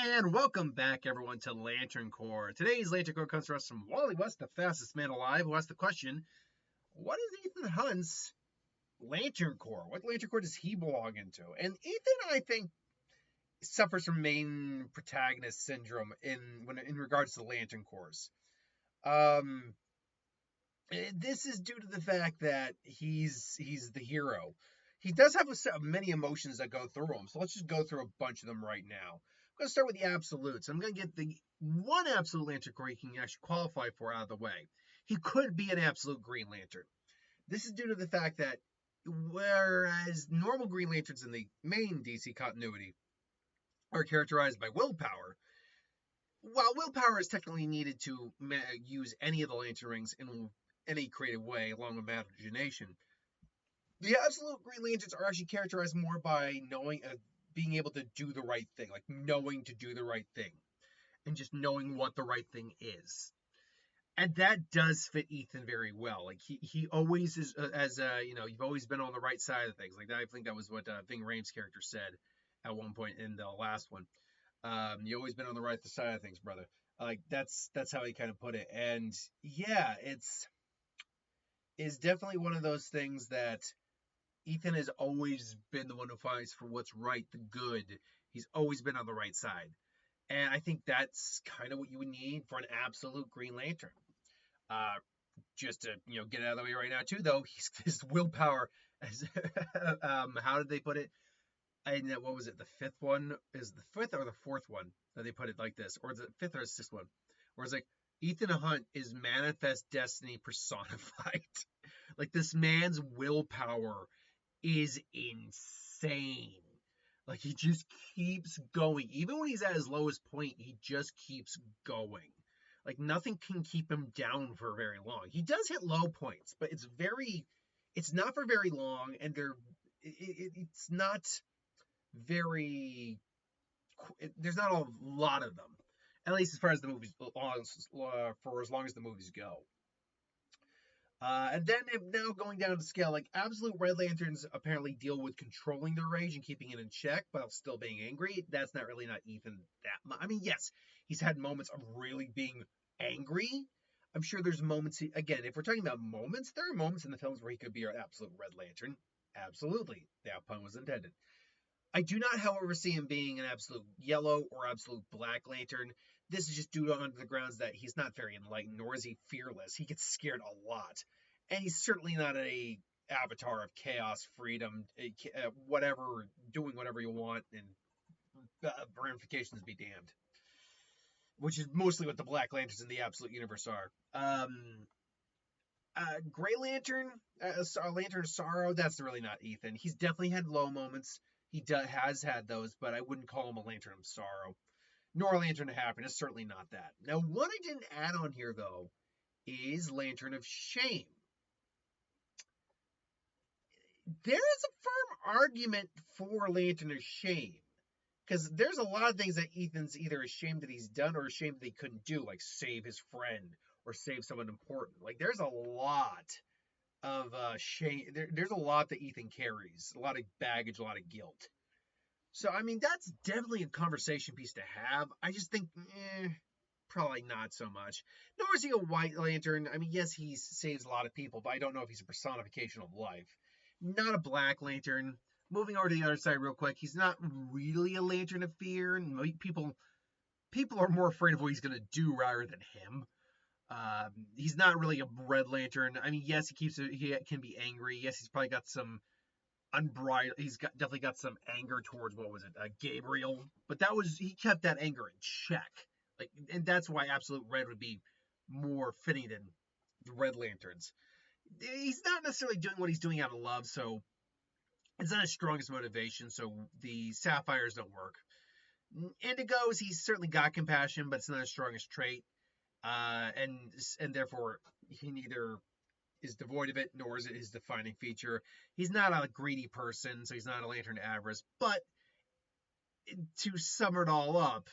And welcome back, everyone, to Lantern Corps. Today's Lantern Corps comes to us from Wally West, the fastest man alive, who asked the question, what is Ethan Hunt's Lantern Corps? What Lantern Corps does he belong into? And Ethan, I think, suffers from main protagonist syndrome in regards to Lantern Corps. This is due to the fact that he's the hero. He does have many emotions that go through him, so let's just go through a bunch of them right now. I'm going to start with the absolutes. I'm going to get the one absolute Lantern Corps he can actually qualify for out of the way. He could be an absolute Green Lantern. This is due to the fact that whereas normal Green Lanterns in the main DC continuity are characterized by willpower, while willpower is technically needed to use any of the Lantern Rings in any creative way, along with imagination, the absolute Green Lanterns are actually characterized more by knowing, being able to do the right thing, like knowing to do the right thing, and just knowing what the right thing is. And that does fit Ethan very well. Like he always is, you've always been on the right side of things. Like I think that was what Ving Rhames' character said at one point in the last one. You always been on the right side of things, brother. Like that's how he kind of put it. And yeah, is definitely one of those things that Ethan has always been the one who fights for what's right, the good. He's always been on the right side. And I think that's kind of what you would need for an absolute Green Lantern. Just to get it out of the way right now too, though, his willpower. How did they put it? And what was it? The fifth one is the fifth or the fourth one that they put it like this, or the fifth or the sixth one, where it's like Ethan Hunt is manifest destiny personified. Like this man's willpower is insane. Like he just keeps going. Even when he's at his lowest point, he just keeps going. Like nothing can keep him down for very long. He does hit low points, but it's not for very long, and it's not very, there's not a lot of them, at least as far as the movies, for as long as the movies go. And then now going down the scale, like absolute Red Lanterns apparently deal with controlling their rage and keeping it in check, but still being angry. That's not Ethan that much. I mean, yes, he's had moments of really being angry. I'm sure there's moments. Again, if we're talking about moments, there are moments in the films where he could be our absolute Red Lantern. Absolutely, that pun was intended. I do not, however, see him being an absolute yellow or absolute Black Lantern. This is just due to the grounds that he's not very enlightened, nor is he fearless. He gets scared a lot. And he's certainly not a avatar of chaos, freedom, whatever, doing whatever you want, and ramifications be damned. Which is mostly what the Black Lanterns in the Absolute Universe are. Gray Lantern, Lantern of Sorrow, that's really not Ethan. He's definitely had low moments. He has had those, but I wouldn't call him a Lantern of Sorrow. Nor a Lantern of Happiness, certainly not that. Now, what I didn't add on here, though, is Lantern of Shame. There is a firm argument for Lantern of Shame. Because there's a lot of things that Ethan's either ashamed that he's done or ashamed that he couldn't do, like save his friend or save someone important. Like, there's a lot of shame. There's a lot that Ethan carries, a lot of baggage, a lot of guilt. So, I mean, that's definitely a conversation piece to have. I just think, probably not so much. Nor is he a White Lantern. I mean, yes, he saves a lot of people, but I don't know if he's a personification of life. Not a Black Lantern. Moving over to the other side real quick, he's not really a Lantern of Fear. People are more afraid of what he's going to do rather than him. He's not really a Red Lantern. I mean, yes, he can be angry. Yes, he's probably got some unbridled. Definitely got some anger towards, what was it, Gabriel. But he kept that anger in check. Like, and that's why Absolute Red would be more fitting than the Red Lanterns. He's not necessarily doing what he's doing out of love, so it's not his strongest motivation. So the Sapphires don't work. Indigos, he's certainly got compassion, but it's not his strongest trait. And therefore he neither is devoid of it, nor is it his defining feature. He's not a greedy person, so he's not a Lantern avarice. But to sum it all up,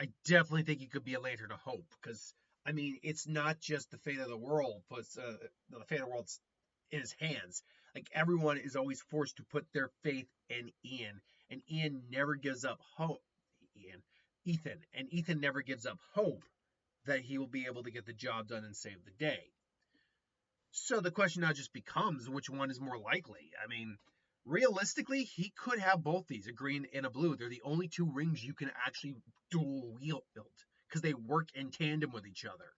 I definitely think he could be a Lantern of Hope, because I mean, it's not just the fate of the world, but the fate of the world's in his hands. Like, everyone is always forced to put their faith in Ian, and Ian never gives up hope. Ethan, and Ethan never gives up hope that he will be able to get the job done and save the day. So the question now just becomes, which one is more likely? I mean, realistically, he could have both these, a green and a blue. They're the only two rings you can actually dual wield because they work in tandem with each other.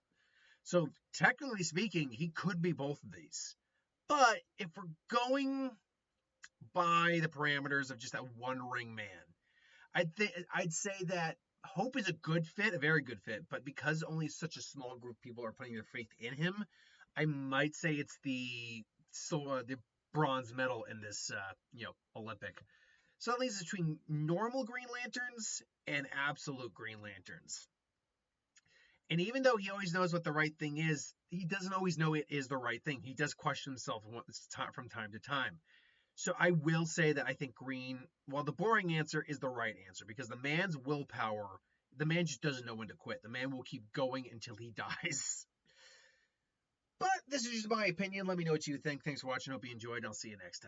So technically speaking, he could be both of these. But if we're going by the parameters of just that one ring man, I'd say that Hope is a good fit, a very good fit, but because only such a small group of people are putting their faith in him, I might say it's the bronze medal in this Olympic. So that leaves us between normal Green Lanterns and absolute Green Lanterns. And even though he always knows what the right thing is, he doesn't always know it is the right thing. He does question himself from time to time. So I will say that I think green, while the boring answer is the right answer, because the man's willpower, the man just doesn't know when to quit. The man will keep going until he dies. But this is just my opinion. Let me know what you think. Thanks for watching. Hope you enjoyed. I'll see you next time.